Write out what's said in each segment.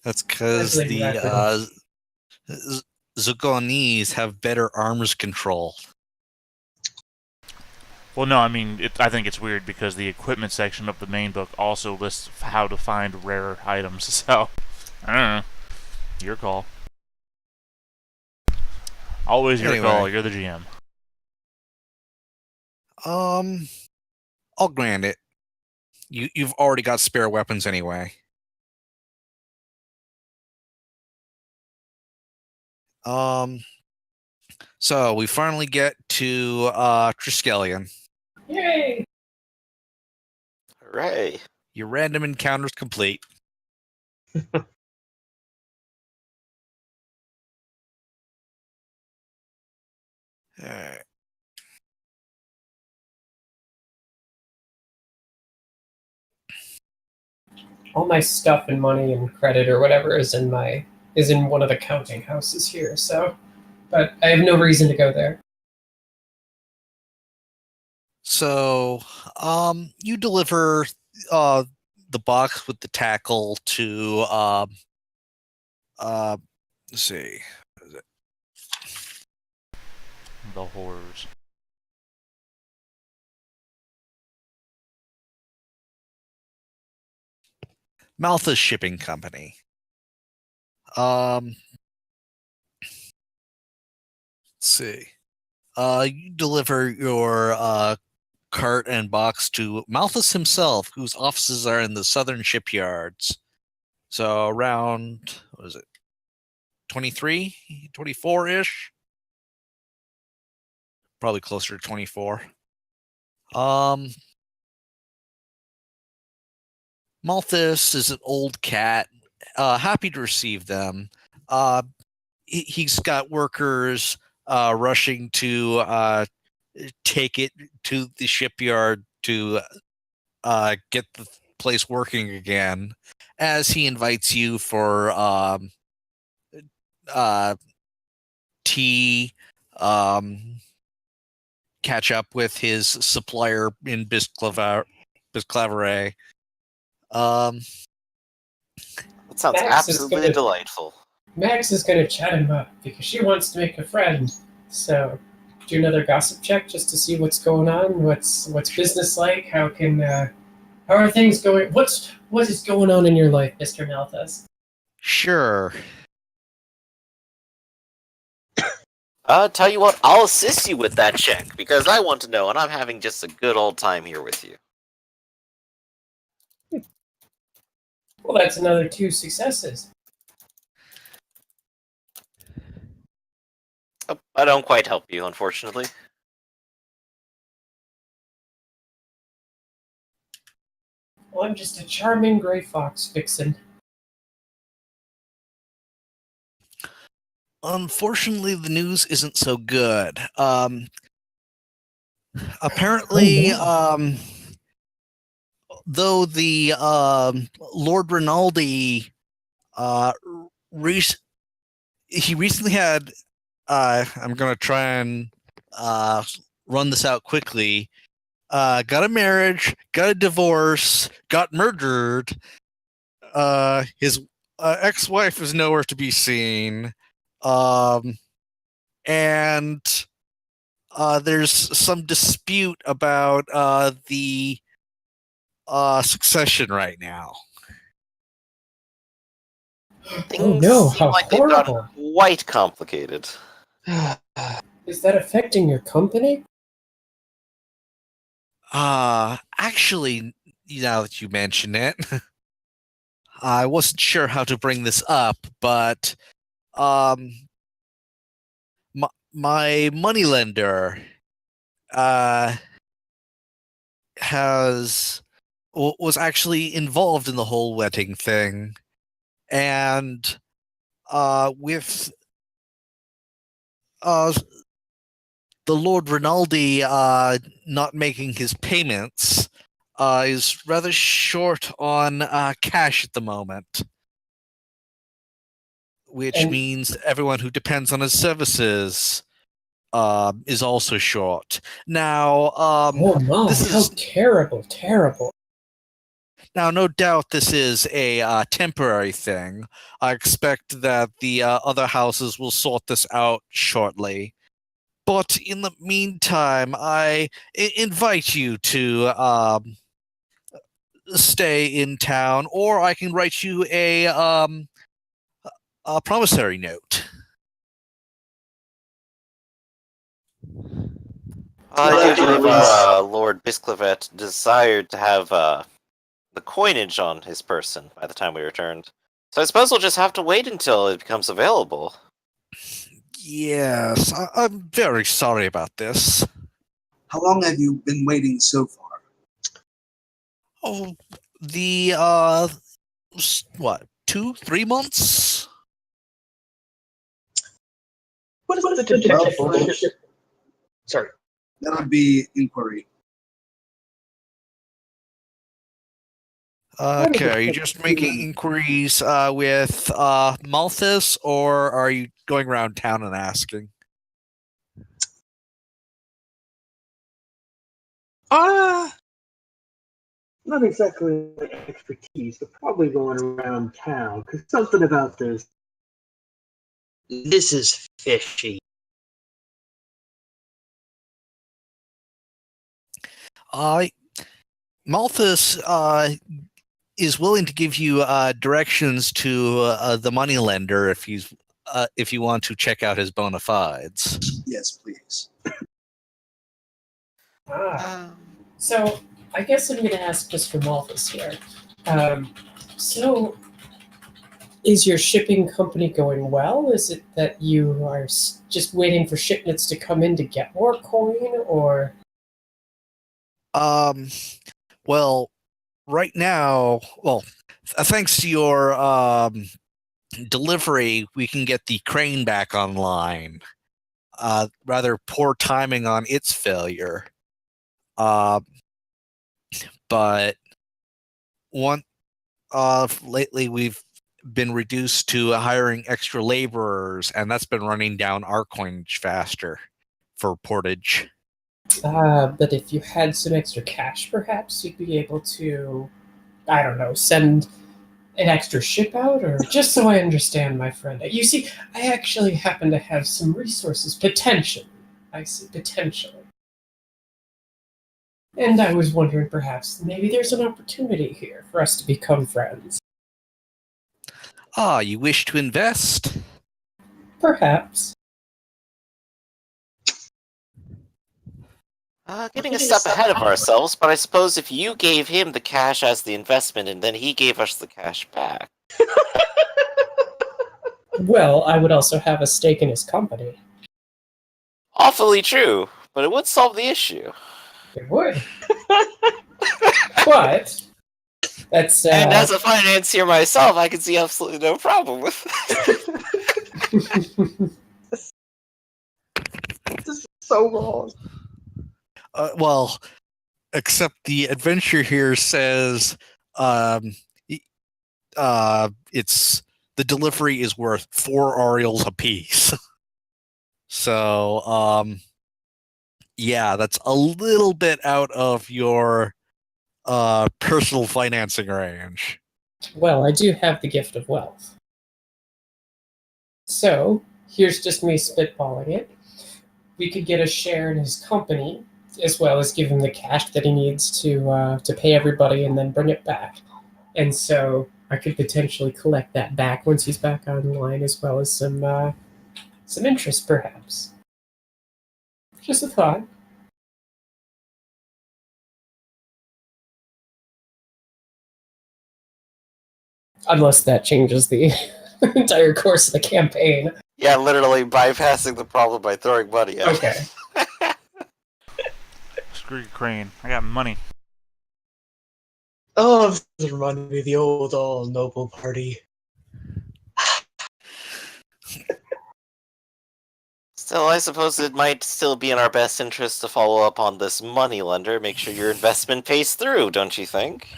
That's because Grizzly the weapons. Zugonese have better arms control. Well, no, I mean, I think it's weird because the equipment section of the main book also lists how to find rare items. So, I don't know. Your call. Always your call. Anyway, You're the GM. um, I'll grant it. You've already got spare weapons anyway. Um, so we finally get to Triskelion. Yay! Hooray. Your random encounter's complete. Alright. All my stuff and money and credit or whatever is in one of the counting houses here. So, but I have no reason to go there. So, you deliver the box with the tackle to let's see. The horrors. Maltha's shipping company. Let's see. You deliver your cart and box to Malthus himself, whose offices are in the southern shipyards. So around, what is it, 23, 24-ish? Probably closer to 24. Malthus is an old cat, happy to receive them. He's got workers rushing to take it to the shipyard to get the place working again, as he invites you for tea, catch up with his supplier in Bisclaveret. That sounds absolutely delightful. Max is gonna chat him up because she wants to make a friend. So, do another gossip check just to see what's going on. What's business like? How are things going? What is going on in your life, Mr. Malthus? Sure. Tell you what, I'll assist you with that check, because I want to know, and I'm having just a good old time here with you. Well, that's another 2 successes. I don't quite help you, unfortunately. Well, I'm just a charming gray fox vixen. Unfortunately, the news isn't so good. Apparently, though the Lord Rinaldi, he recently had. I'm gonna try and run this out quickly. Got a marriage, got a divorce, got murdered. His ex-wife is nowhere to be seen. And there's some dispute about the succession right now. Things no, seem how like they've horrible. gotten quite complicated. Is that affecting your company? Actually, now that you mention it, I wasn't sure how to bring this up, but my moneylender was actually involved in the whole wedding thing, and with the Lord Rinaldi not making his payments, is rather short on cash at the moment, which means everyone who depends on his services is also short. Now, oh my, this is how terrible. Now, no doubt this is a temporary thing. I expect that the other houses will sort this out shortly. But in the meantime, I invite you to stay in town, or I can write you a promissory note. I do believe our Lord Bisclevet desired to have the coinage on his person by the time we returned. So I suppose we'll just have to wait until it becomes available. Yes, I'm very sorry about this. How long have you been waiting so far? Oh, the what, 2-3 months? What is the detective? Sorry. That would be inquiry. Okay, are you just making inquiries with Malthus, or are you going around town and asking? Not exactly my expertise, but probably going around town, because something about this. This is fishy. Malthus is willing to give you directions to the moneylender if you want to check out his bona fides. Yes, please. So I guess I'm going to ask Mr. Malthus here. So is your shipping company going well? Is it that you are just waiting for shipments to come in to get more coin, or? Well, right now, thanks to your delivery, we can get the crane back online. Rather poor timing on its failure. But lately we've been reduced to hiring extra laborers, and that's been running down our coinage faster for portage. But if you had some extra cash, perhaps you'd be able to, I don't know, send an extra ship out, or just so I understand, my friend. You see, I actually happen to have some resources, potentially. I see, potentially. And I was wondering, perhaps, maybe there's an opportunity here for us to become friends. You wish to invest? Perhaps. Getting a step ahead of ourselves, but I suppose if you gave him the cash as the investment and then he gave us the cash back. Well, I would also have a stake in his company. Awfully true, but it would solve the issue. It would. But that's And as a financier myself, I can see absolutely no problem with it. This is so wrong. Well, except the adventure here says it's the delivery is worth 4 Oriels apiece. So yeah, that's a little bit out of your personal financing range. Well, I do have the gift of wealth. So, here's just me spitballing it. We could get a share in his company, as well as give him the cash that he needs to pay everybody and then bring it back. And so I could potentially collect that back once he's back online, as well as some interest, perhaps. Just a thought. Unless that changes the entire course of the campaign. Yeah, literally bypassing the problem by throwing money at Okay. Screw your crane. I got money. Oh, this reminded me of the old all noble party. Still, I suppose it might still be in our best interest to follow up on this money lender, make sure your investment pays through, don't you think?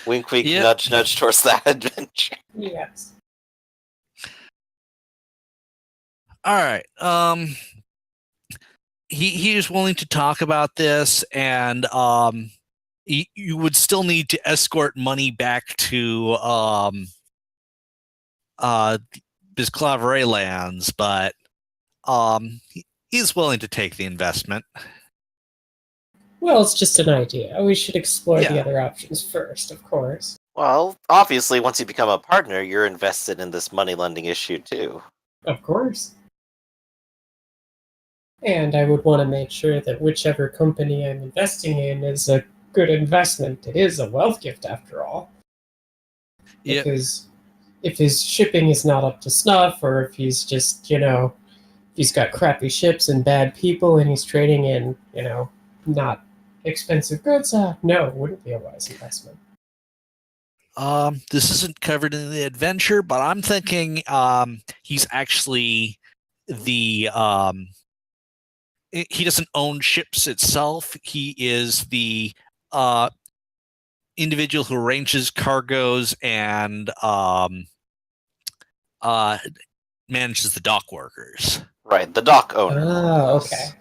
Wink, wink, Yep. nudge, nudge towards that adventure. Yes. All right. He is willing to talk about this, and You would still need to escort money back to Bisclavere lands, but he's willing to take the investment. Well, it's just an idea. We should explore the Yeah. other options first, of course. Well, obviously, once you become a partner, you're invested in this money lending issue too. Of course. And I would want to make sure that whichever company I'm investing in is a good investment. It is a wealth gift, after all. Yep. Because if his shipping is not up to snuff, or if he's just, he's got crappy ships and bad people and he's trading in, not expensive goods, no, it wouldn't be a wise investment. This isn't covered in the adventure, but I'm thinking he's actually the he doesn't own ships itself. He is the individual who arranges cargoes and manages the dock workers. Right, the dock owner. Ah, okay.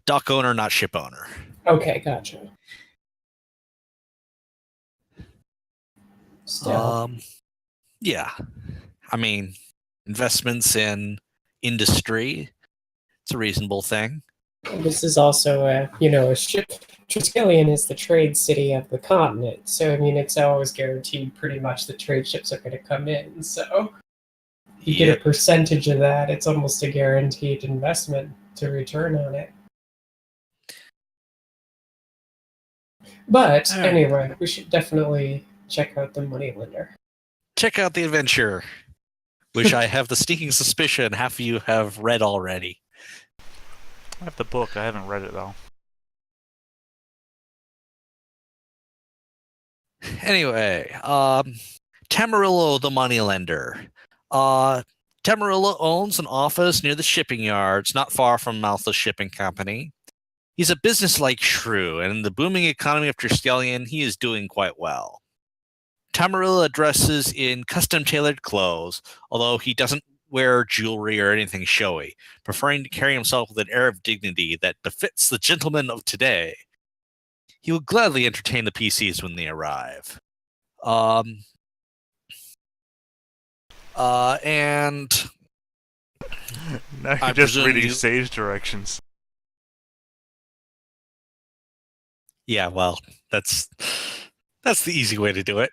Dock owner, not ship owner. Okay, gotcha. Still. Yeah. I mean, investments in industry, it's a reasonable thing. This is also a ship. Triskelion is the trade city of the continent, so I mean it's always guaranteed pretty much that trade ships are going to come in. So you get a percentage of that. It's almost a guaranteed investment to return on it. But anyway, we should definitely check out the moneylender. Check out the adventure, which I have the sneaking suspicion half of you have read already. I have the book. I haven't read it, though. Anyway, Tamarillo the moneylender. Tamarillo owns an office near the shipping yards, not far from Malthus Shipping Company. He's a business-like shrew, and in the booming economy of Triskelion, he is doing quite well. Tamarillo dresses in custom-tailored clothes, although he doesn't wear jewelry or anything showy, preferring to carry himself with an air of dignity that befits the gentleman of today. He will gladly entertain the PCs when they arrive. And now you're I just presume reading you- sage directions. Yeah, well, that's the easy way to do it.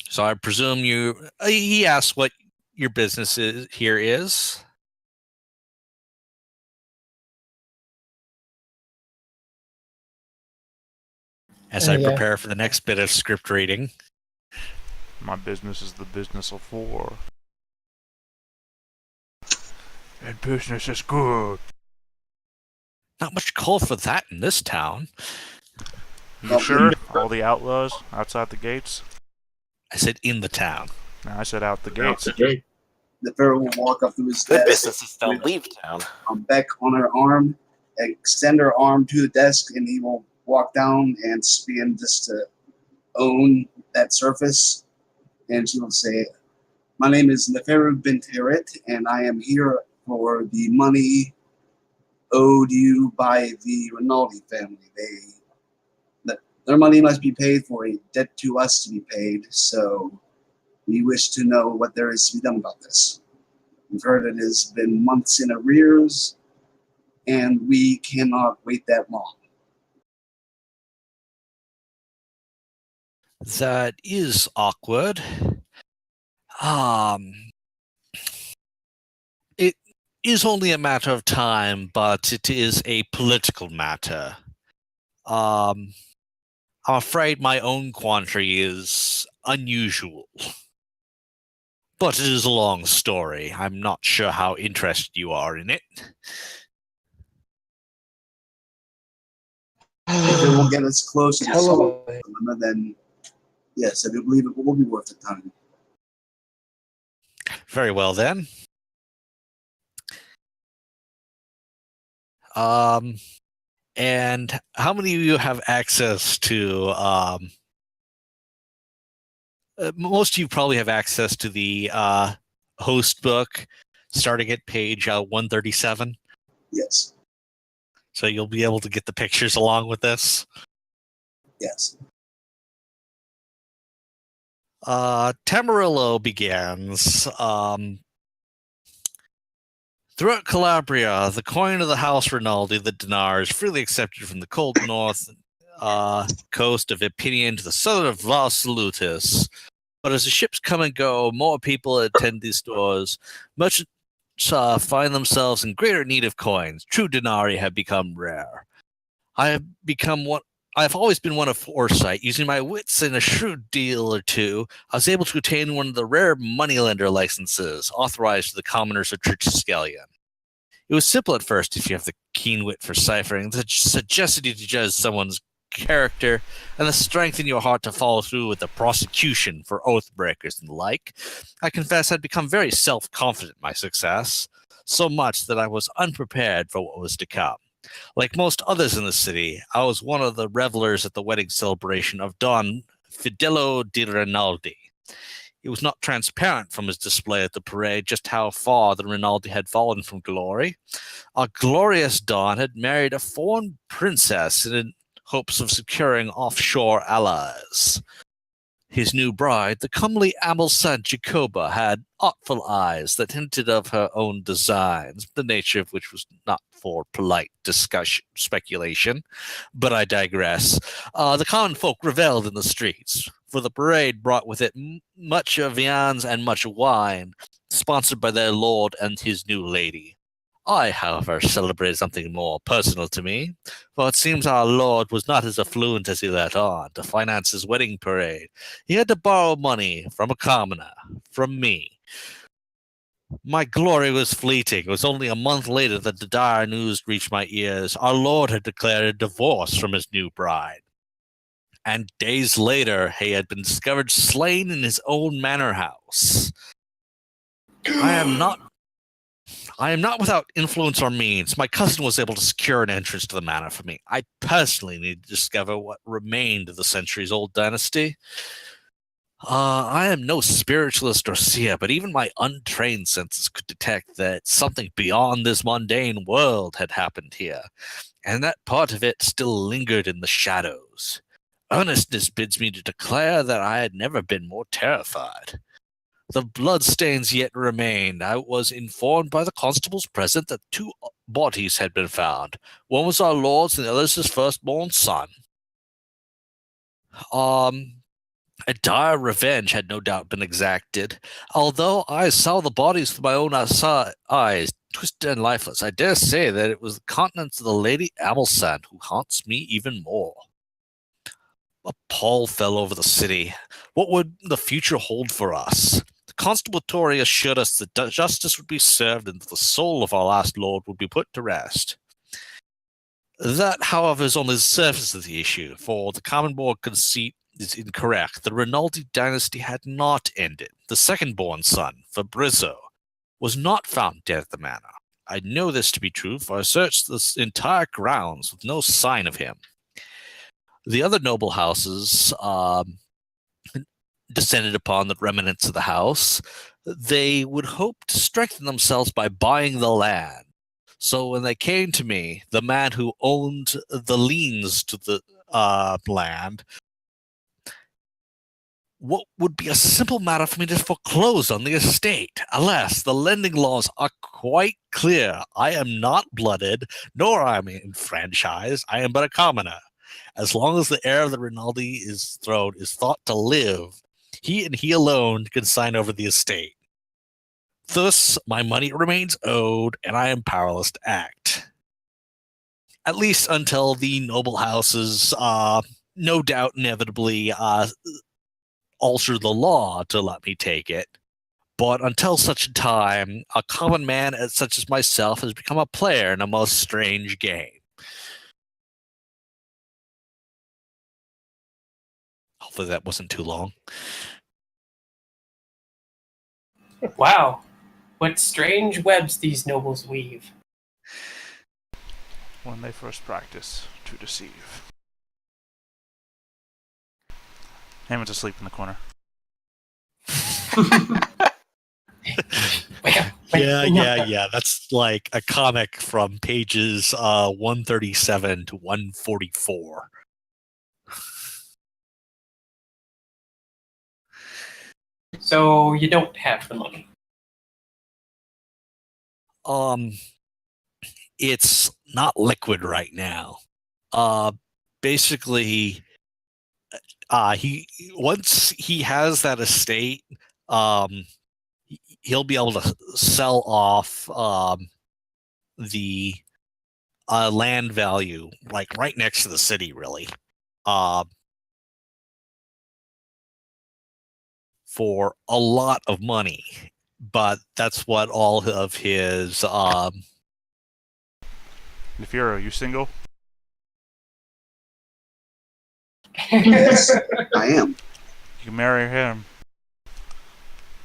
So I presume you. He asked what your business here is. As I Yeah. prepare for the next bit of script reading. My business is the business of war. And business is good. Not much call for that in this town. You sure? All the outlaws outside the gates? I said in the town. No, I said out the gates. The Pharaoh will walk up to his Good desk, businesses don't leave town. back on her arm, extend her arm to the desk, and he will walk down and begin just to own that surface. And she will say, "My name is Neferu Bint Harit, and I am here for the money owed you by the Rinaldi family. Their money must be paid for a debt to us to be paid, so we wish to know what there is to be done about this. We've heard it has been months in arrears, and we cannot wait that long." That is awkward. It is only a matter of time, but it is a political matter. I'm afraid my own quandary is unusual. But it is a long story. I'm not sure how interested you are in it. If it will get us closer to Tell solving away. the dilemma, then yes, I do believe it will be worth the time. Very well then. And how many of you have access to most of you probably have access to the host book starting at page 137. Yes. So you'll be able to get the pictures along with this. Yes. Tamarillo begins. Throughout Calabria, the coin of the House Rinaldi, the dinar, is freely accepted from the cold north coast of Epinian to the southern of Las Salutis. But as the ships come and go, more people attend these stores. Merchants find themselves in greater need of coins. True denarii have become rare. I have always been one of foresight. Using my wits and a shrewd deal or two, I was able to obtain one of the rare moneylender licenses authorized to the commoners of Triskelion. It was simple at first if you have the keen wit for ciphering that suggested you to judge someone's character and the strength in your heart to follow through with the prosecution for oath breakers and the like. I confess I'd become very self-confident in my success, so much that I was unprepared for what was to come. Like most others in the city, I was one of the revelers at the wedding celebration of Don Fidelo di Rinaldi. It was not transparent from his display at the parade just how far the Rinaldi had fallen from glory. Our glorious Don had married a foreign princess in hopes of securing offshore allies. His new bride, the comely Amelsant Jacoba, had artful eyes that hinted of her own designs, the nature of which was not for polite speculation. But I digress. The common folk revelled in the streets, for the parade brought with it much viands and much wine, sponsored by their lord and his new lady. I, however, celebrated something more personal to me, for it seems our lord was not as affluent as he let on. To finance his wedding parade, he had to borrow money from a commoner, from me. My glory was fleeting. It was only a month later that the dire news reached my ears. Our lord had declared a divorce from his new bride. And days later, he had been discovered slain in his own manor house. I am not without influence or means. My cousin was able to secure an entrance to the manor for me. I personally need to discover what remained of the centuries-old dynasty. I am no spiritualist or seer, but even my untrained senses could detect that something beyond this mundane world had happened here, and that part of it still lingered in the shadows. Earnestness bids me to declare that I had never been more terrified. The bloodstains yet remained. I was informed by the constables present that 2 bodies had been found. One was our lord's, and the other is his firstborn son. A dire revenge had no doubt been exacted. Although I saw the bodies with my own eyes, twisted and lifeless, I dare say that it was the countenance of the Lady Amelsant who haunts me even more. A pall fell over the city. What would the future hold for us? The constabulary assured us that justice would be served and that the soul of our last lord would be put to rest. That, however, is only the surface of the issue, for the common board conceit is incorrect. The Rinaldi dynasty had not ended. The second-born son, Fabrizio, was not found dead at the manor. I know this to be true, for I searched the entire grounds with no sign of him. The other noble houses descended upon the remnants of the house. They would hope to strengthen themselves by buying the land. So when they came to me, the man who owned the liens to the land, what would be a simple matter for me to foreclose on the estate. Alas, the lending laws are quite clear. I am not blooded, nor am I enfranchised. I am but a commoner. As long as the heir of the Rinaldi is thought to live, he and he alone can sign over the estate. Thus, my money remains owed, and I am powerless to act. At least until the noble houses, no doubt inevitably, alter the law to let me take it. But until such a time, a common man such as myself has become a player in a most strange game. Hopefully that wasn't too long. Wow. What strange webs these nobles weave. When they first practice to deceive. Hammond's asleep in the corner. Wake up. Yeah. That's like a comic from pages 137 to 144. So you don't have the money. It's not liquid right now. Basically, he once he has that estate, he'll be able to sell off the land value, like right next to the city, really, for a lot of money. But that's what all of his Nefiro, you single? Yes, I am. You can marry him.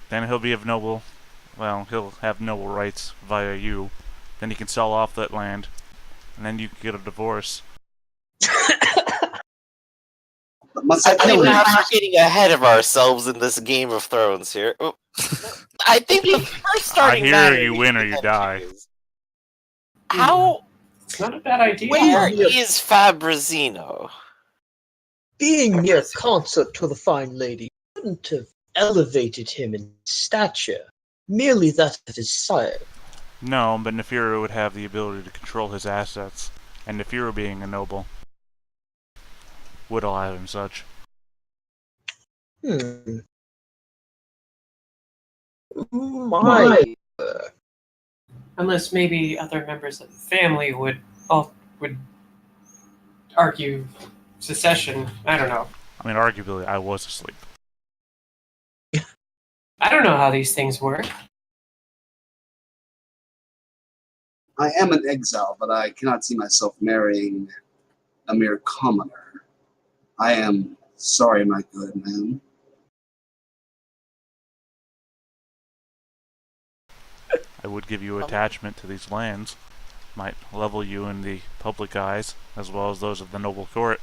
Then he'll be of noble. Well, he'll have noble rights via you. Then he can sell off that land, and then you can get a divorce. Must I I think kill we're him? getting ahead of ourselves in this Game of Thrones here. I think the first starting hear matter you we win or should you head die. to is, How? It's not a bad idea. Where Yeah. is Fabrizino? Being near consort to the fine lady wouldn't have elevated him in stature, merely that of his sire. No, but Nefiro would have the ability to control his assets, and Nefiro being a noble would allow him such. My. Unless maybe other members of the family would argue secession. I don't know. I mean, arguably, I was asleep. I don't know how these things work. I am an exile, but I cannot see myself marrying a mere commoner. I am sorry, my good man. I would give you attachment to these lands. Might level you in the public eyes, as well as those of the noble court.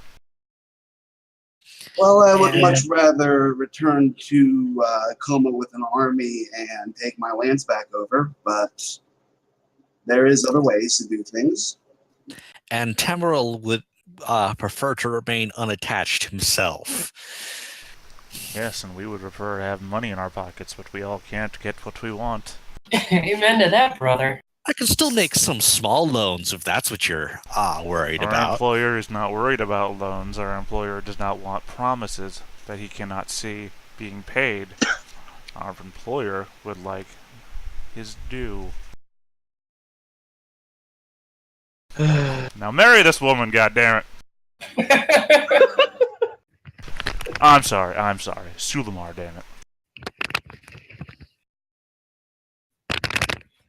Well, I would much rather return to Coma with an army and take my lands back over, but there is other ways to do things. and Temeril would prefer to remain unattached himself. Yes, and we would prefer to have money in our pockets, but we all can't get what we want. Amen to that, brother. I can still make some small loans if that's what you're worried Our about. employer is not worried about loans. Our employer does not want promises that he cannot see being paid. Our employer would like his due. Now marry this woman, goddammit! I'm sorry. Sulamar, damn it.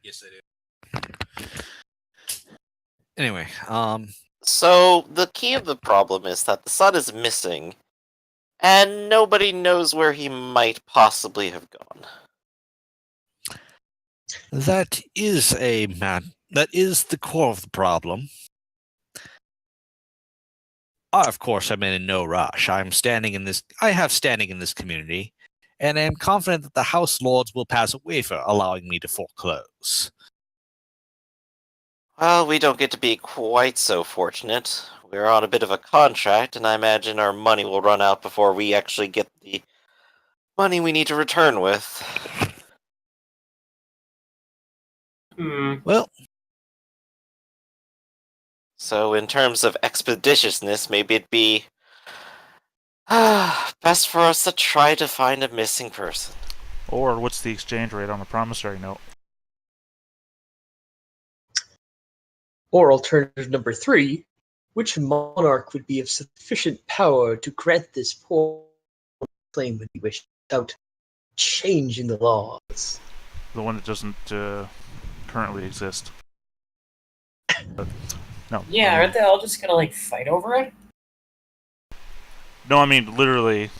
Yes, I do. Anyway, So, the key of the problem is that the sun is missing, and nobody knows where he might possibly have gone. that is the core of the problem. Of course, I'm in no rush. I have standing in this community, and I am confident that the House Lords will pass a waiver allowing me to foreclose. Well, we don't get to be quite so fortunate. We're on a bit of a contract, and I imagine our money will run out before we actually get the money we need to return with. Well, So, in terms of expeditiousness, maybe it'd be best for us to try to find a missing person. Or what's the exchange rate on a promissory note? Or alternative number 3, which monarch would be of sufficient power to grant this poor claim when he wished without changing the laws? The one that doesn't currently exist. But, no. Yeah, aren't they all just gonna fight over it? No, I mean literally,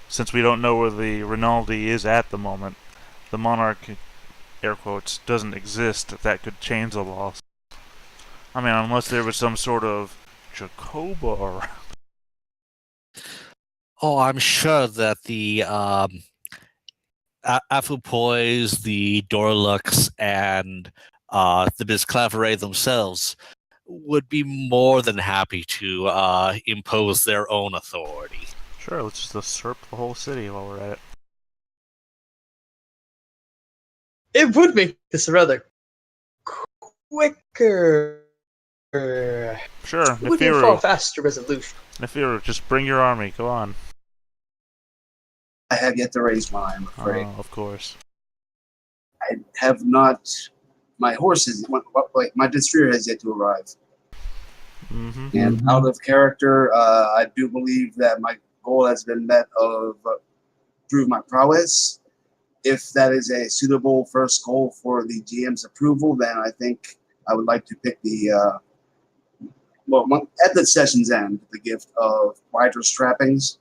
since we don't know where the Rinaldi is at the moment, the monarch, air quotes, doesn't exist that could change the laws. I mean, unless there was some sort of Jacoba or... I'm sure that the Afupois, the Dorlux, and the Bisclaveret themselves would be more than happy to impose their own authority. Sure, let's just usurp the whole city while we're at it. It would make this rather quicker. Sure, It would be a far Nefiru. faster resolution. Nefiru, just bring your army. Go on. I have yet to raise mine, I'm afraid. Of course. I have not. My horses, my destroyer has yet to arrive. Mm-hmm. And out of character, I do believe that my goal has been met of prove my prowess. If that is a suitable first goal for the GM's approval, then I think I would like to pick the at the session's end, the gift of rider's trappings.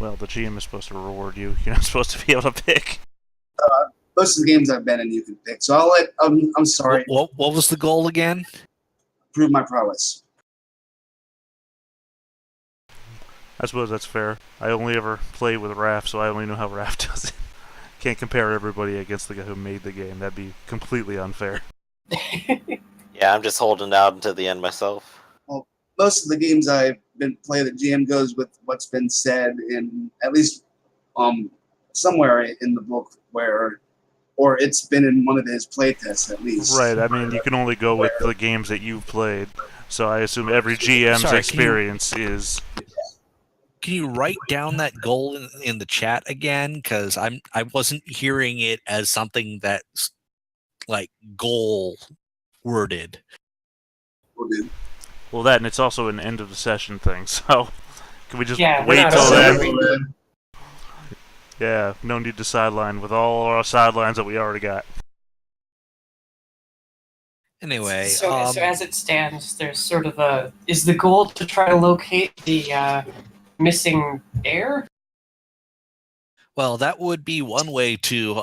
Well, the GM is supposed to reward you. You're not supposed to be able to pick. Most of the games I've been in, you can pick. So I'll let. I'm sorry. What was the goal again? Prove my prowess. I suppose that's fair. I only ever played with Raph, so I only know how Raph does it. Can't compare everybody against the guy who made the game. That'd be completely unfair. Yeah, I'm just holding out until the end myself. Most of the games I've been playing, the GM goes with what's been said in at least somewhere in the book or it's been in one of his playtests at least. Right, I mean, you can only go with the games that you've played. So I assume every GM's experience is... Can you write down that goal in the chat again? Because I wasn't hearing it as something that's like goal worded. Well, that, and it's also an end of the session thing, so can we just Yeah, wait till then? then? Yeah, no need to sideline with all our sidelines that we already got. Anyway, So as it stands, there's sort of is the goal to try to locate the missing heir? well, that would be one way to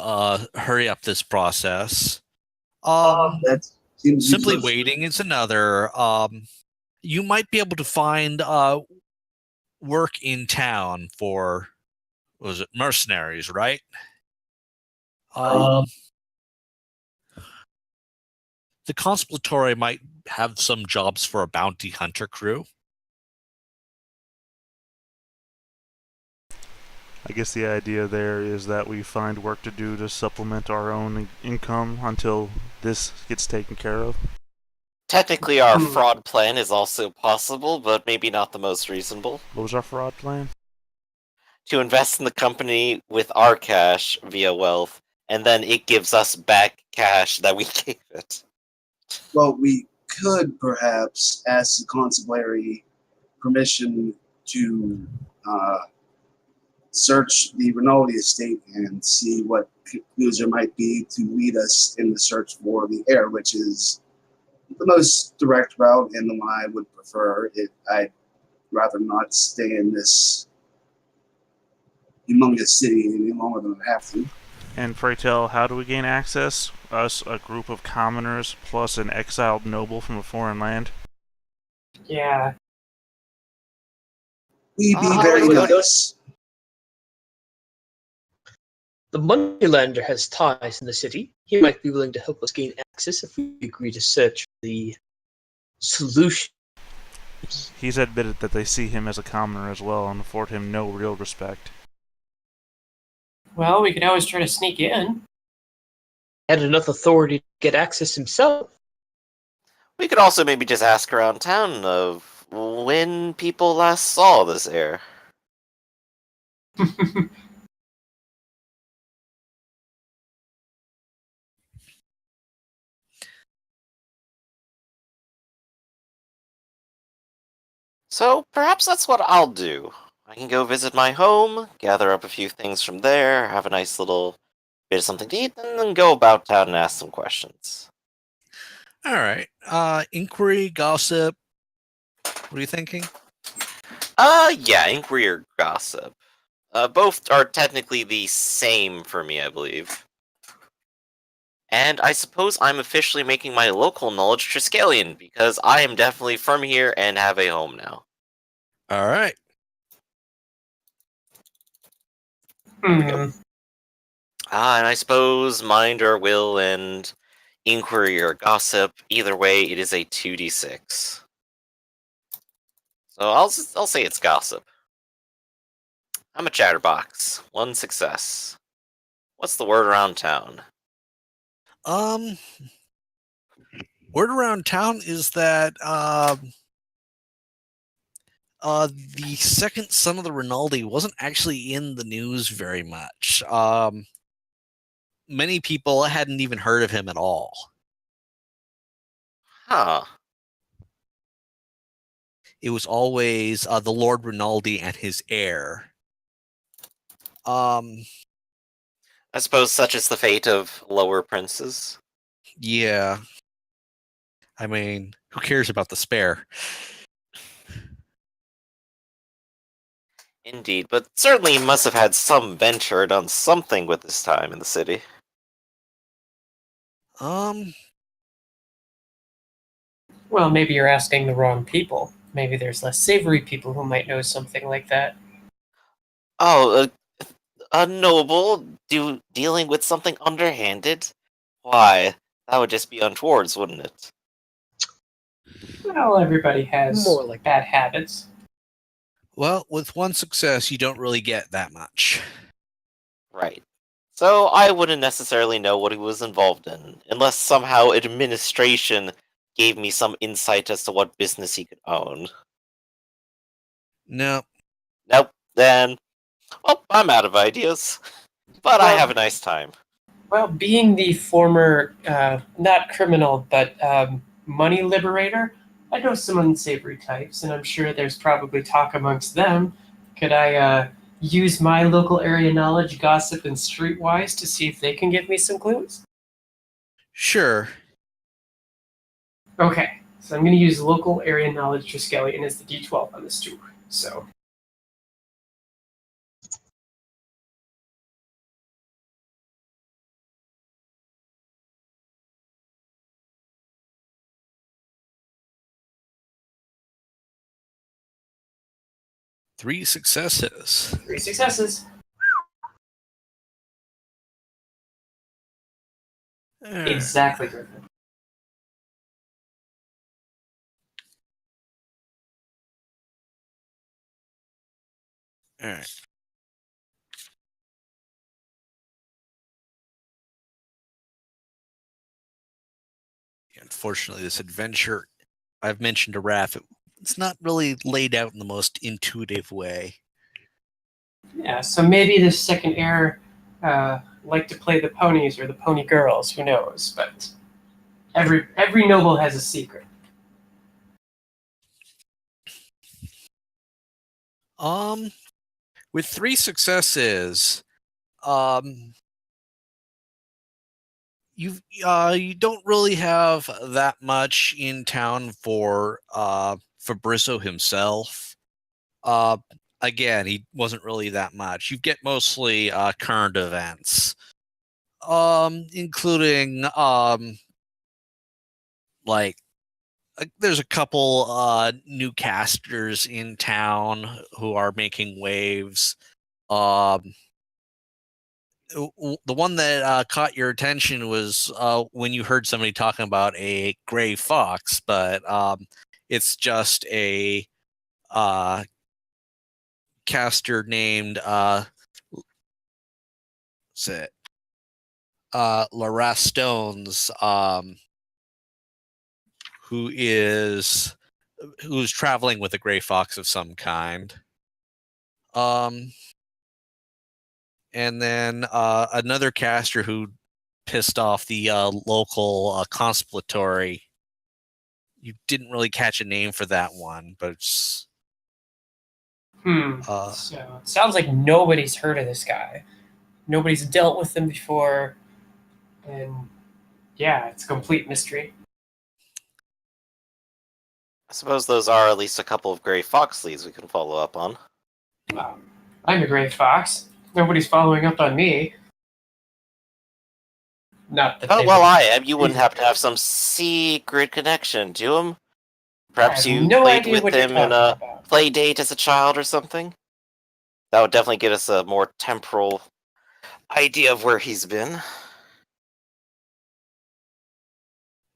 hurry up this process. That seems Simply useless. waiting is another. You might be able to find work in town for, was it mercenaries, right? The conspiratory might have some jobs for a bounty hunter crew. I guess the idea there is that we find work to do to supplement our own income until this gets taken care of. Technically, our fraud plan is also possible, but maybe not the most reasonable. What was our fraud plan? To invest in the company with our cash via wealth, and then it gives us back cash that we gave it. Well, we could perhaps ask the constabulary permission to search the Rinaldi estate and see what clues there might be to lead us in the search for the heir, which is the most direct route and the one I would prefer. I'd rather not stay in this humongous city any longer than I have to. And pray tell, how do we gain access? Us, a group of commoners, plus an exiled noble from a foreign land? Yeah. We'd be How very do we go to- nice. The moneylender has ties in the city. He might be willing to help us gain access if we agree to search for the solution. He's admitted that they see him as a commoner as well and afford him no real respect. Well, we could always try to sneak in. Had enough authority to get access himself. We could also maybe just ask around town of when people last saw this heir. So perhaps that's what I'll do. I can go visit my home, gather up a few things from there, have a nice little bit of something to eat, and then go about town and ask some questions. All right. Inquiry, gossip. What are you thinking? Yeah, inquiry or gossip. Both are technically the same for me, I believe. And I suppose I'm officially making my local knowledge Triskelion, because I am definitely from here and have a home now. All right. Hmm. And I suppose mind or will and inquiry or gossip. Either way, it is a 2d6. So I'll say it's gossip. I'm a chatterbox. 1 success. What's the word around town? Um, word around town is that the second son of the Rinaldi wasn't actually in the news very much. Many people hadn't even heard of him at all. Huh. It was always the Lord Rinaldi and his heir. I suppose such is the fate of lower princes. Yeah. I mean, who cares about the spare? Indeed, but certainly he must have had some venture, done something with his time in the city. Um, Well, maybe you're asking the wrong people. Maybe there's less savory people who might know something like that. Oh, a noble dealing with something underhanded? Why, that would just be untowards, wouldn't it? Well, everybody has More like bad habits. well, with 1 success, you don't really get that much. Right. So I wouldn't necessarily know what he was involved in, unless somehow administration gave me some insight as to what business he could own. No. Nope, then, well, I'm out of ideas. But I Well- have a nice time. Well, being the former, not criminal, but money liberator, I know some unsavory types, and I'm sure there's probably talk amongst them. Could I use my local area knowledge, gossip, and streetwise to see if they can give me some clues? Sure. Okay, so I'm going to use local area knowledge Triskelion as the D12 on this too. So, Three successes. 3 successes. Exactly, Griffin. All right. Unfortunately, this adventure I've mentioned to Raph, it's not really laid out in the most intuitive way. Yeah, so maybe this second heir like to play the ponies or the pony girls, who knows? But every noble has a secret. With 3 successes, you don't really have that much in town for Fabrizio himself. Again, he wasn't really that much. You get mostly current events, including like there's a couple new casters in town who are making waves. The one that caught your attention was when you heard somebody talking about a gray fox, but it's just a caster named what's it? Lara Stones, who's traveling with a gray fox of some kind. And then another caster who pissed off the local conspiratory. You didn't really catch a name for that one, but it's, So it sounds like nobody's heard of this guy. Nobody's dealt with him before, and yeah, it's a complete mystery. I suppose those are at least a couple of gray fox leads we can follow up on. I'm a gray fox. Nobody's following up on me. Not that Oh, they well, would- I am. You wouldn't happen to have some secret connection to him? Perhaps I have you no played idea with what you're him in talking a about. play date as a child or something? That would definitely get us a more temporal idea of where he's been.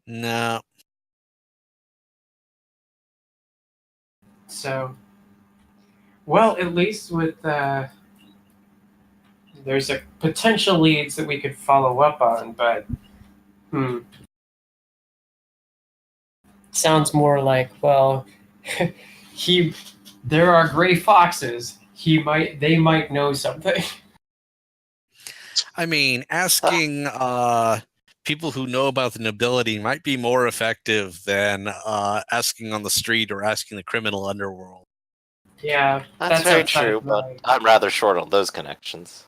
No. So, well, at least with there's a potential leads that we could follow up on, but sounds more like, well, there are gray foxes. They might know something. I mean, asking people who know about the nobility might be more effective than asking on the street or asking the criminal underworld. Yeah, That's very outside true, of but my- I'm rather short on those connections.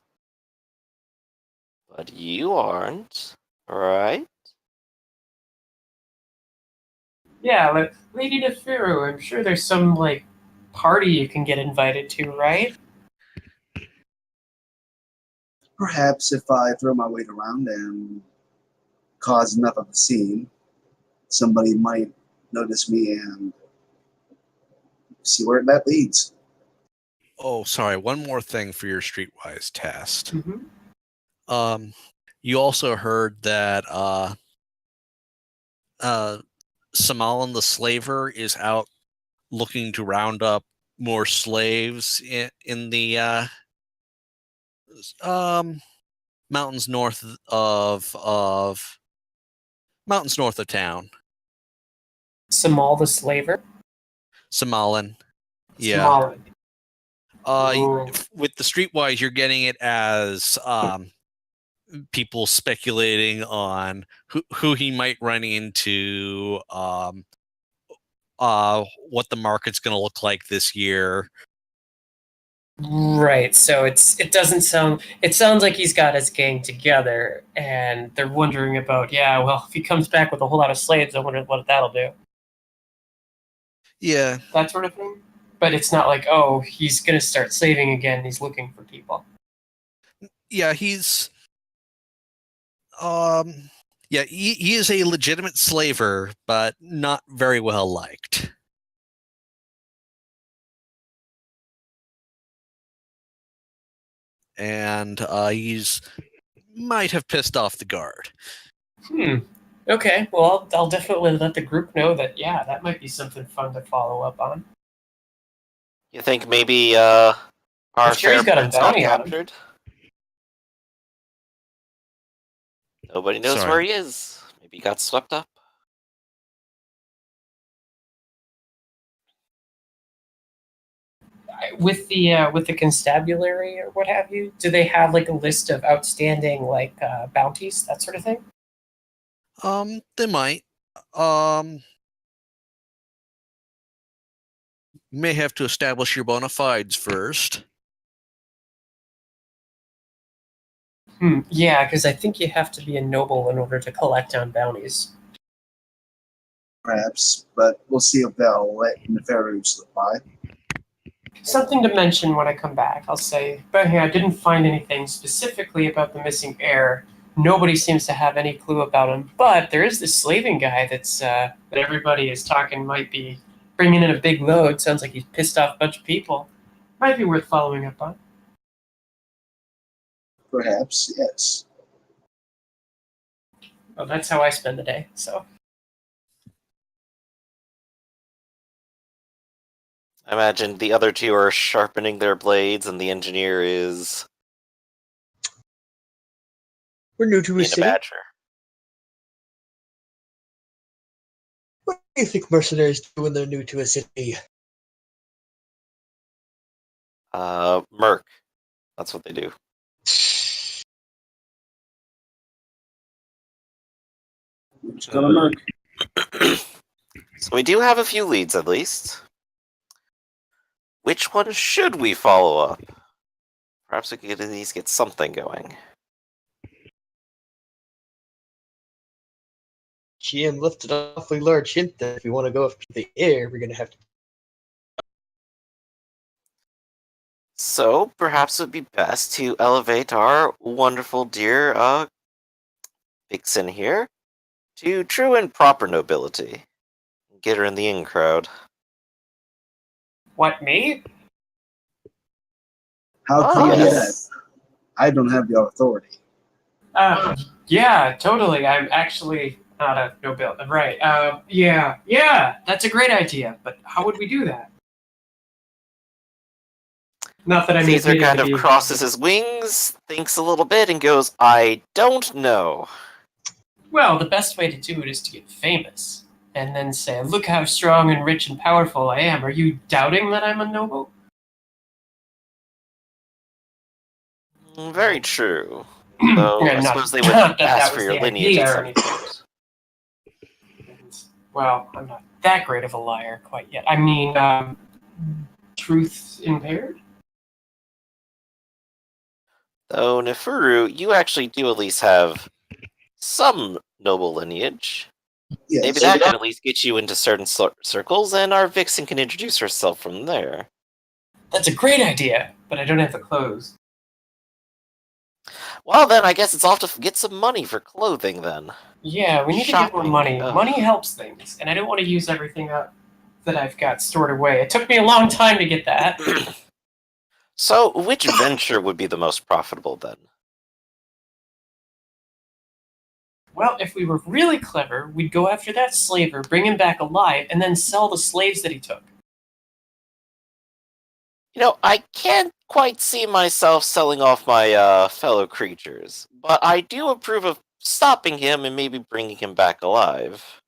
But you aren't, right? Yeah, like Lady Nefiru, I'm sure there's some like party you can get invited to, right? Perhaps if I throw my weight around and cause enough of a scene, somebody might notice me and see where that leads. Oh, sorry. One more thing for your streetwise test. Mm-hmm. You also heard that Samalin the slaver is out looking to round up more slaves in the mountains north of town. Samal the Slaver? Samalin. Yeah. Samalin. With the streetwise, you're getting it as people speculating on who he might run into, what the market's going to look like this year. Right. So it sounds like he's got his gang together, and they're wondering about, yeah, well, if he comes back with a whole lot of slaves, I wonder what that'll do. Yeah. That sort of thing. But it's not like, oh, he's gonna start slaving again. He's looking for people. Yeah, he's he is a legitimate slaver, but not very well liked. And he's might have pissed off the guard. Okay. Well, I'll definitely let the group know that. Yeah, that might be something fun to follow up on. You think maybe our I'm sure he's fair got a prince got bounty on him. captured? Nobody knows Sorry. where he is. Maybe he got swept up. With the constabulary or what have you, do they have like a list of outstanding like bounties, that sort of thing? They might. May have to establish your bona fides first. Yeah, because I think you have to be a noble in order to collect on bounties. Perhaps, but we'll see if they'll let Neferu slip by. Something to mention when I come back, I'll say, but hey, I didn't find anything specifically about the missing heir. Nobody seems to have any clue about him, but there is this slaving guy that everybody is talking might be bringing in a big load. Sounds like he's pissed off a bunch of people. Might be worth following up on. Perhaps, yes. Well, that's how I spend the day, so. I imagine the other two are sharpening their blades, and the engineer is We're new to a being a city. badger. What do you think mercenaries do when they're new to a city? Merc. That's what they do. Just gonna merc. So we do have a few leads, at least. Which one should we follow up? Perhaps we could at least get something going. GM lifted an awfully large hint that if we want to go after the air, we're going to have to. So perhaps it would be best to elevate our wonderful dear Vixen here to true and proper nobility. Get her in the in crowd. What, me? How Oh, come yes. I don't have the authority. Yeah, totally. I'm actually not a nobility. Right. Yeah, that's a great idea. But how would we do that? Not that I'm Caesar admitting kind to of being- crosses his wings, thinks a little bit, and goes, I don't know. Well, the best way to do it is to get famous. And then say, look how strong and rich and powerful I am. Are you doubting that I'm a noble? Very true. Though Yeah, I not- suppose they would not that ask that for was your the lineage idea at or some anything. point. Well, I'm not that great of a liar quite yet. I mean, truth impaired? Though, Nefuru, you actually do at least have some noble lineage. Yes. Maybe that could at least get you into certain circles, and our vixen can introduce herself from there. That's a great idea, but I don't have the clothes. Well, then, I guess it's off to get some money for clothing, then. Yeah, we need to get more Shopping. money. Ugh. Money helps things, and I don't want to use everything up that I've got stored away. It took me a long time to get that. So, which venture would be the most profitable, then? Well, if we were really clever, we'd go after that slaver, bring him back alive, and then sell the slaves that he took. You know, I can't quite see myself selling off my fellow creatures, but I do approve of stopping him and maybe bringing him back alive.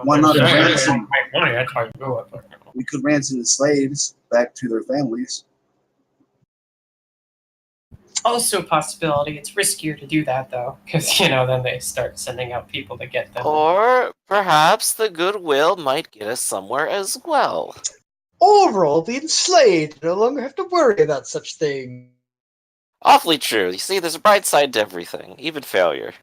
Why not ransom? Make money, that's how you do it. We could ransom the slaves back to their families. Also a possibility. It's riskier to do that, though, because, then they start sending out people to get them. Or perhaps the goodwill might get us somewhere as well. Overall, the enslaved no longer have to worry about such things. Awfully true. You see, there's a bright side to everything, even failure.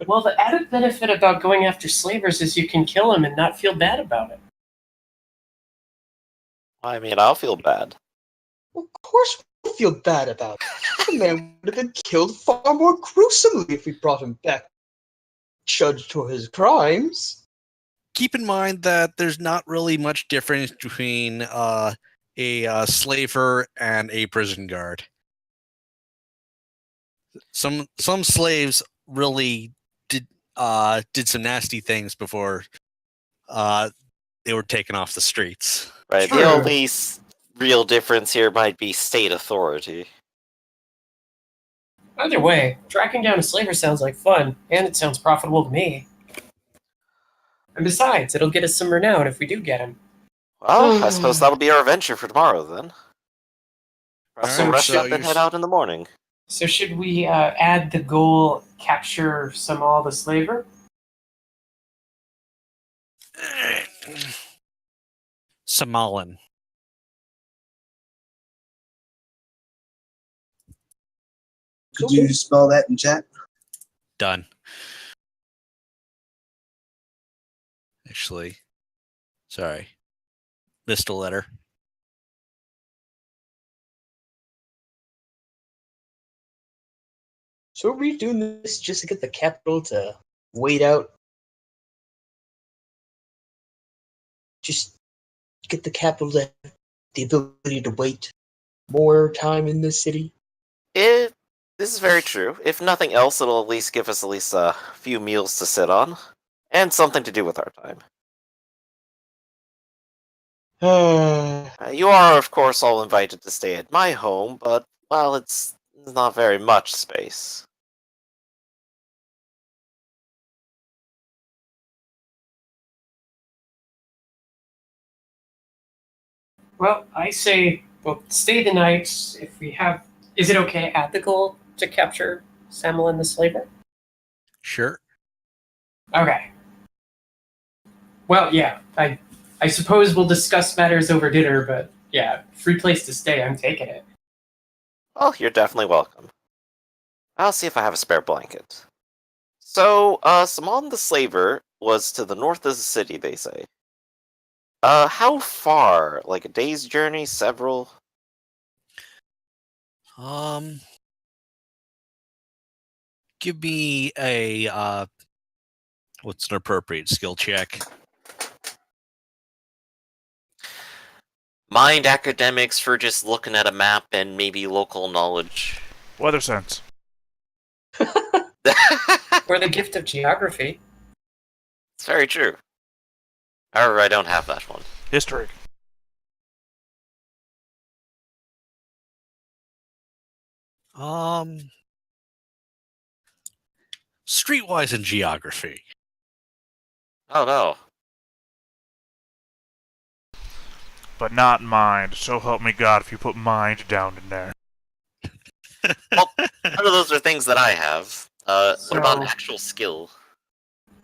Well, the added benefit about going after slavers is you can kill them and not feel bad about it. I mean, I'll feel bad. Of course we feel bad about it. The man would have been killed far more gruesomely if we brought him back, judged for his crimes. Keep in mind that there's not really much difference between a slaver and a prison guard. Some slaves really did some nasty things before they were taken off the streets. Right, True. the only real difference here might be state authority. Either way, tracking down a slaver sounds like fun, and it sounds profitable to me. And besides, it'll get us some renown if we do get him. Well, I suppose that'll be our venture for tomorrow, then. Perhaps we'll Alright, rush so up and you're head out in the morning. So should we add the goal, capture all the slaver? Samoan. Could you spell that in chat? Done. Actually, sorry. Missed a letter. So are we doing this just to get the capital to wait out? Just get the capital to have the ability to wait more time in this city? This is very true. If nothing else, it'll at least give us at least a few meals to sit on, and something to do with our time. You are, of course, all invited to stay at my home, but, well, it's not very much space. Well, I say we'll stay the night if we have. Is it okay at the goal to capture Samuel the slaver? Sure. Okay. Well, yeah. I suppose we'll discuss matters over dinner, but yeah, free place to stay. I'm taking it. Well, you're definitely welcome. I'll see if I have a spare blanket. So, Simon the Slaver was to the north of the city, they say. How far? Like a day's journey? Several? Give me a what's an appropriate skill check? Mind academics for just looking at a map and maybe local knowledge. Weather sense. Or the gift of geography. It's very true. However, I don't have that one. History. Streetwise and geography. Oh no. But not mind. So help me God if you put mind down in there. None of those are things that I have. What about So- actual skill?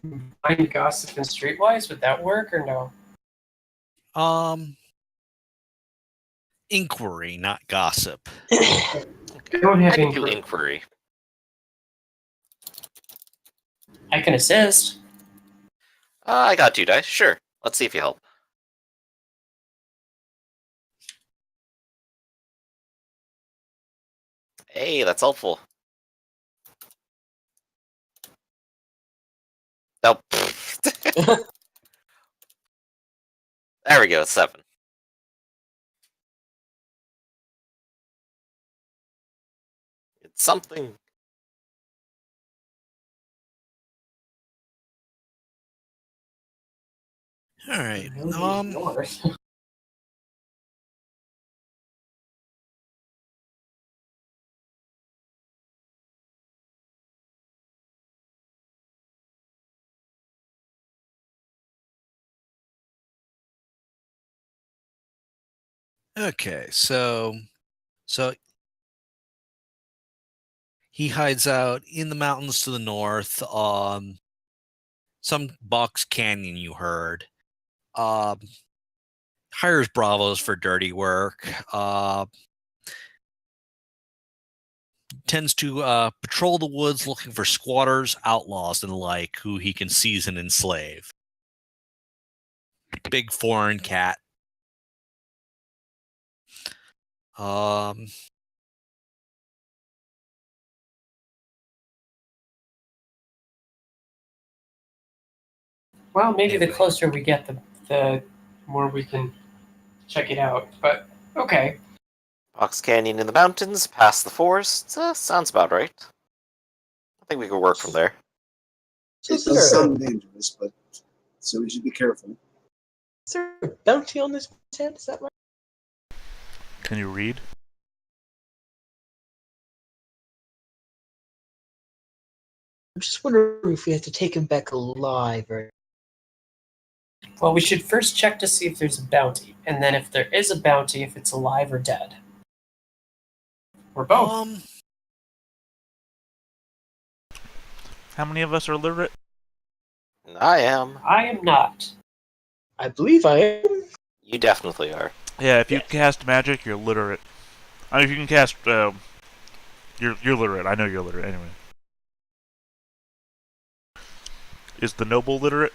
Mind, gossip, and streetwise, would that work or no? Inquiry, not gossip. I don't have I can do inquiry. inquiry. I can assist. I got 2 dice. Sure. Let's see if you help. Hey, that's helpful. Oh, there we go. 7. It's something. All right. Yours. Okay, so he hides out in the mountains to the north. Some box canyon you heard. Hires bravos for dirty work. Tends to patrol the woods looking for squatters, outlaws, and the like who he can seize and enslave. Big foreign cat. Well, maybe the Anyway. closer we get, the more we can check it out. But okay. Box Canyon in the mountains, past the forest. Sounds about right. I think we could work from there. So It is there, does sound dangerous, but so we should be careful. is there a bounty on this head? Is that right? Can you read? I'm just wondering if we have to take him back alive or. Well, we should first check to see if there's a bounty, and then if there is a bounty, if it's alive or dead. Or both. How many of us are literate? I am. I am not. I believe I am. You definitely are. Yeah, if you Yes. cast magic, you're literate. I mean, if you can cast, you're literate. I know you're literate anyway. Is the noble literate?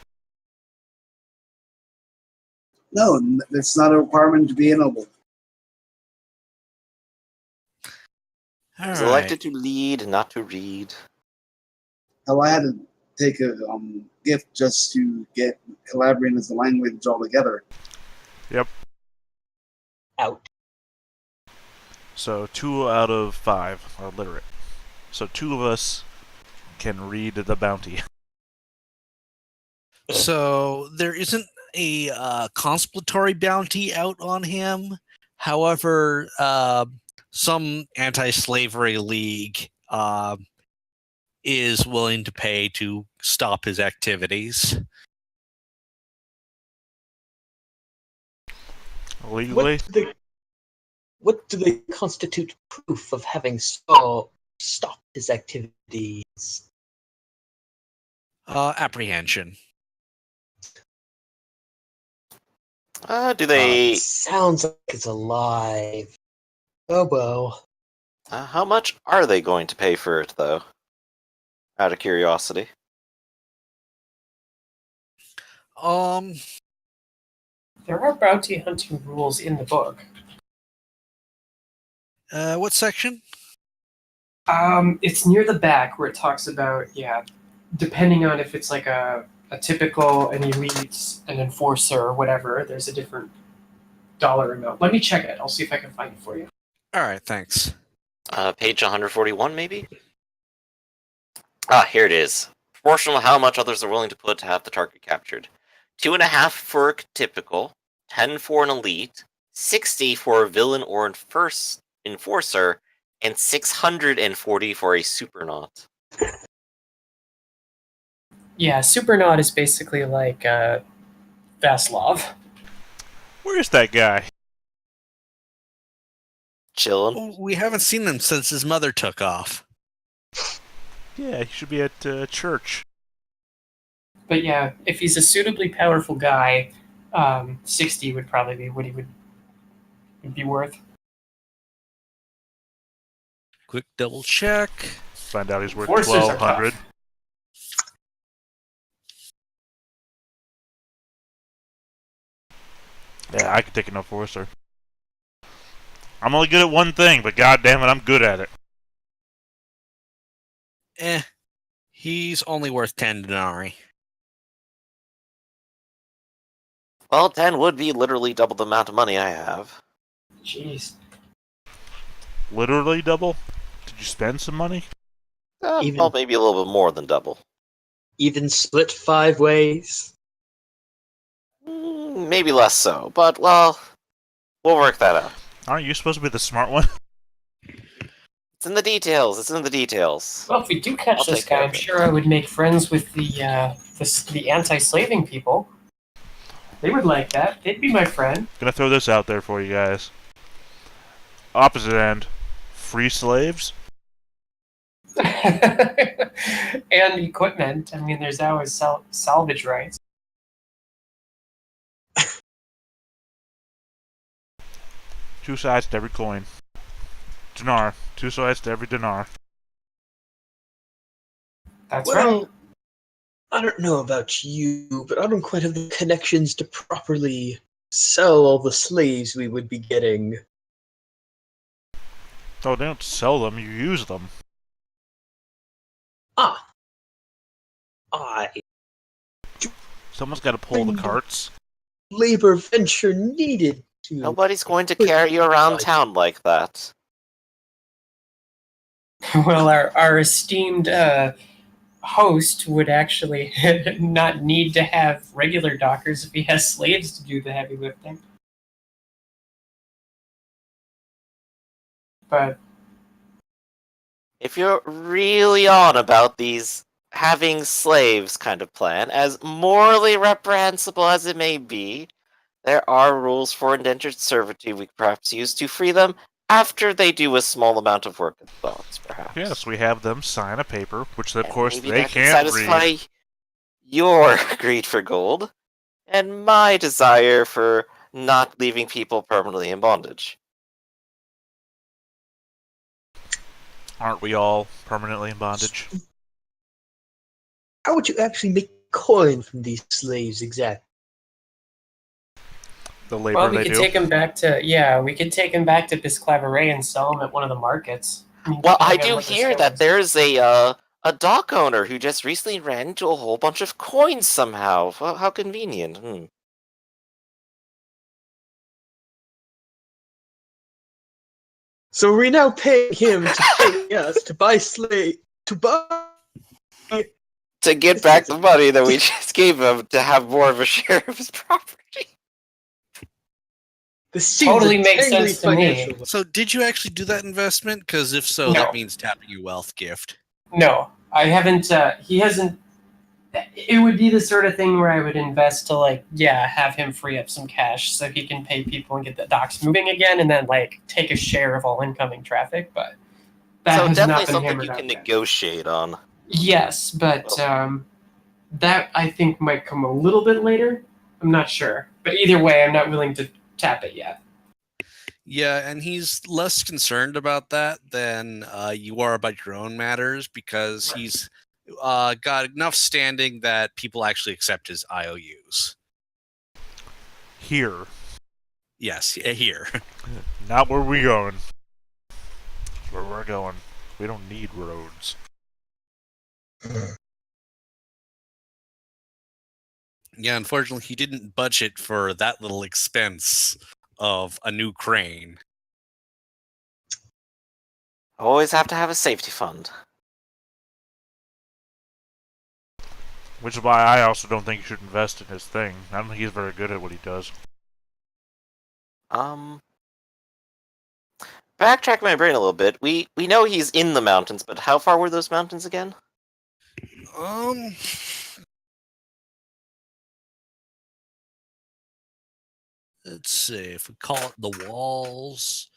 No, it's not a requirement to be a noble. All He's right. elected to lead, not to read. Hell, I had to take a gift just to get Calabrian as a language altogether. Out. So 2 out of 5 are literate. So 2 of us can read the bounty. So there isn't a conspiratory bounty out on him. However, some anti-slavery league is willing to pay to stop his activities. Legally? What do they constitute proof of having stopped his activities? Apprehension. Do they... Sounds like it's alive. Oh well. how much are they going to pay for it, though? Out of curiosity. There are bounty hunting rules in the book. What section? It's near the back where it talks about, depending on if it's like a typical, an elite, an enforcer, or whatever, there's a different dollar amount. Let me check it. I'll see if I can find it for you. All right, thanks. Page 141, maybe? Here it is. Proportional to how much others are willing to put to have the target captured. 2.5 for a typical, 10 for an elite, 60 for a villain or enforcer, and 640 for a supernaut. Yeah, Supernaut is basically like Vaslov. Where's that guy? Chillin'. Oh, we haven't seen him since his mother took off. Yeah, he should be at church. But yeah, if he's a suitably powerful guy, 60 would probably be what he would be worth. Quick double check. Find out he's worth Forces are 1,200. tough. Yeah, I could take an enforcer. I'm only good at one thing, but god damn it, I'm good at it. He's only worth 10 denarii. Well, 10 would be literally double the amount of money I have. Jeez. Literally double? Did you spend some money? Even- Well, maybe a little bit more than double. Even split 5 ways. Maybe less so, but, well, we'll work that out. Aren't you supposed to be the smart one? It's in the details. It's in the details. Well, if we do catch I'll this take care guy, of I'm it. sure I would make friends with the anti-slaving people. They would like that. They'd be my friend. Gonna throw this out there for you guys. Opposite end. Free slaves? And equipment. I mean, there's always salvage rights. Two sides to every coin. Dinar. Two sides to every dinar. That's right. Well, I don't know about you, but I don't quite have the connections to properly sell all the slaves we would be getting. Oh, they don't sell them, you use them. Ah. I Someone's gotta pull the carts. labor venture needed to. Nobody's going to carry you around town like that. Well, our esteemed host would actually not need to have regular dockers if he has slaves to do the heavy lifting. But If you're really on about these having slaves kind of plan, as morally reprehensible as it may be, there are rules for indentured servitude we could perhaps use to free them after they do a small amount of work themselves, perhaps. Yes, we have them sign a paper, which of And course maybe they that can can't satisfy read. your greed for gold, and my desire for not leaving people permanently in bondage. Aren't we all permanently in bondage? How would you actually make coin from these slaves exactly? The labor well, we they could do. take him back to we could take him back to Bisclaveret and sell him at one of the markets. mean, Well, I depending on do what the hear skill that is. there's a dock owner who just recently ran into a whole bunch of coins somehow. How convenient. So we're now paying him to pay us to buy slave to buy. To get back the money that we just gave him to have more of a share of his property. This seems Totally a makes tangly sense to me. financial- So, did you actually do that investment? Because if so, No. that means tapping your wealth gift. No, I haven't. He hasn't. It would be the sort of thing where I would invest to have him free up some cash so he can pay people and get the docks moving again, and then take a share of all incoming traffic. But that So has definitely not been something hammered you out can yet. negotiate on. Yes, but that I think might come a little bit later. I'm not sure, but either way, I'm not willing to tap it yet. Yeah, and he's less concerned about that than you are about your own matters because Right. he's got enough standing that people actually accept his IOUs. Here. Yes, here. Not where we going. Where we're going. We don't need roads. Yeah, unfortunately, he didn't budget for that little expense of a new crane. Always have to have a safety fund. Which is why I also don't think you should invest in his thing. I don't think he's very good at what he does. Backtrack my brain a little bit. We know he's in the mountains, but how far were those mountains again? Let's see if we call it the walls.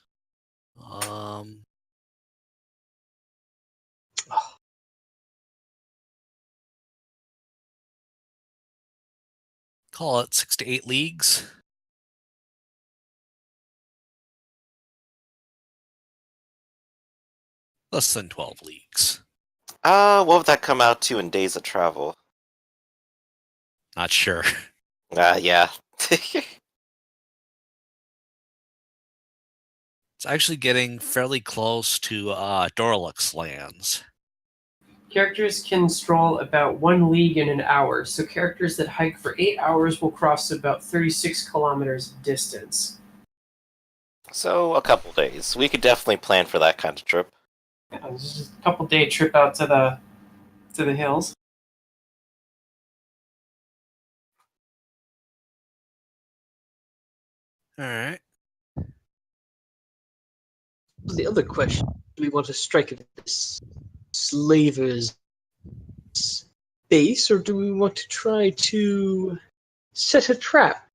Call it 6 to 8 leagues. Less than 12 leagues. What would that come out to in days of travel? Not sure. Yeah. It's actually getting fairly close to Dorlux lands. Characters can stroll about 1 league in an hour, so characters that hike for 8 hours will cross about 36 kilometers of distance. So, a couple days. We could definitely plan for that kind of trip. Yeah, it's just a couple-day trip out to the hills. All right. The other question: do we want to strike at this slaver's base, or do we want to try to set a trap?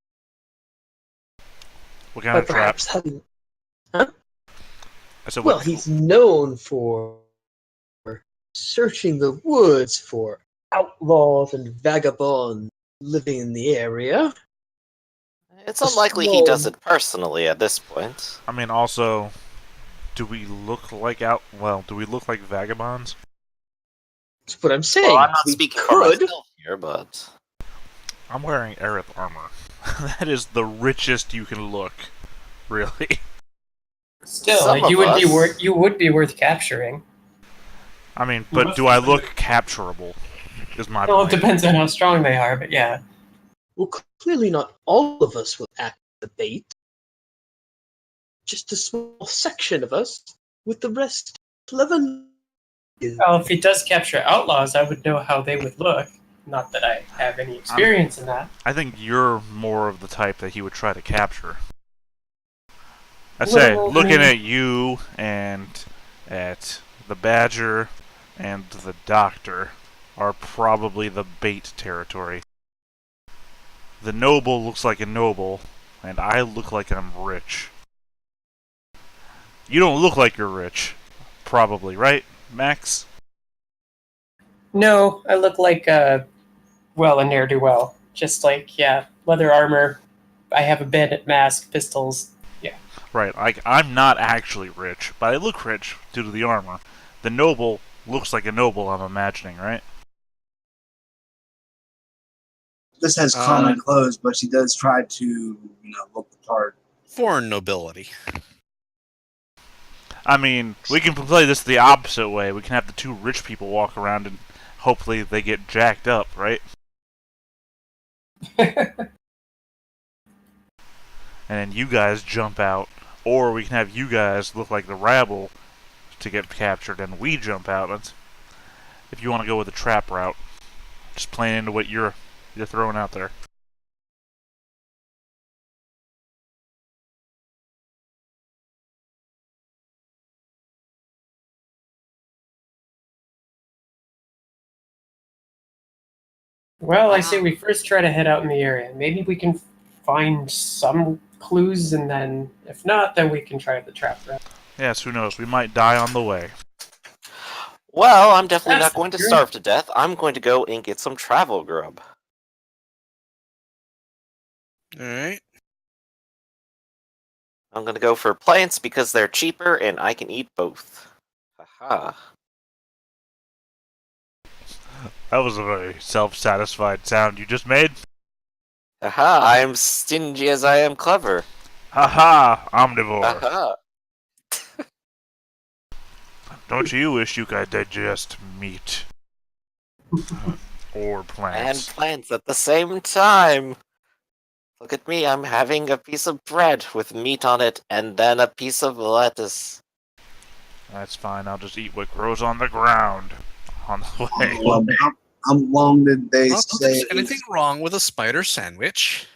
What kind of trap? Perhaps having... Huh? I said, Well, what... he's known for searching the woods for outlaws and vagabonds living in the area. It's unlikely he does it personally at this point. I mean, also, do we look like do we look like vagabonds? That's what I'm saying. Well, I'm not we speaking for could. myself here, but... I'm wearing Aerith armor. That is the richest you can look, really. Still, Some you of would be us. you would be worth capturing. I mean, but do I look capturable? Is my Well, it point. depends on how strong they are, but yeah. Well, clearly not all of us will act the bait. Just a small section of us, with the rest clever. Well, if he does capture outlaws, I would know how they would look. Not that I have any experience in that. I think you're more of the type that he would try to capture. I say, Well, looking at you and at the Badger and the Doctor are probably the bait territory. The Noble looks like a noble, and I look like I'm rich. You don't look like you're rich, probably, right, Max? No, I look like a ne'er-do-well. Just like, yeah, leather armor. I have a bandit mask, pistols. Yeah. Right, I'm not actually rich, but I look rich due to the armor. The Noble looks like a noble, I'm imagining, right? This has common clothes, but she does try to, look the part. Foreign nobility. I mean, we can play this the opposite way. We can have the two rich people walk around and hopefully they get jacked up, right? And then you guys jump out, or we can have you guys look like the rabble to get captured and we jump out. If you want to go with the trap route, just playing into what you're throwing out there. Well, I say we first try to head out in the area. Maybe we can find some clues, and then if not, then we can try the trap route. Yes, who knows? We might die on the way. Well, I'm definitely That's not going to true. starve to death. I'm going to go and get some travel grub. All right. I'm going to go for plants because they're cheaper and I can eat both. Haha. That was a very self-satisfied sound you just made. Haha, I am stingy as I am clever. Haha, omnivore. Haha. Don't you wish you could digest meat? Or And plants. plants at the same time. Look at me, I'm having a piece of bread with meat on it, and then a piece of lettuce. That's fine. I'll just eat what grows on the ground on the way. How long did they I don't think say? there's anything wrong with a spider sandwich.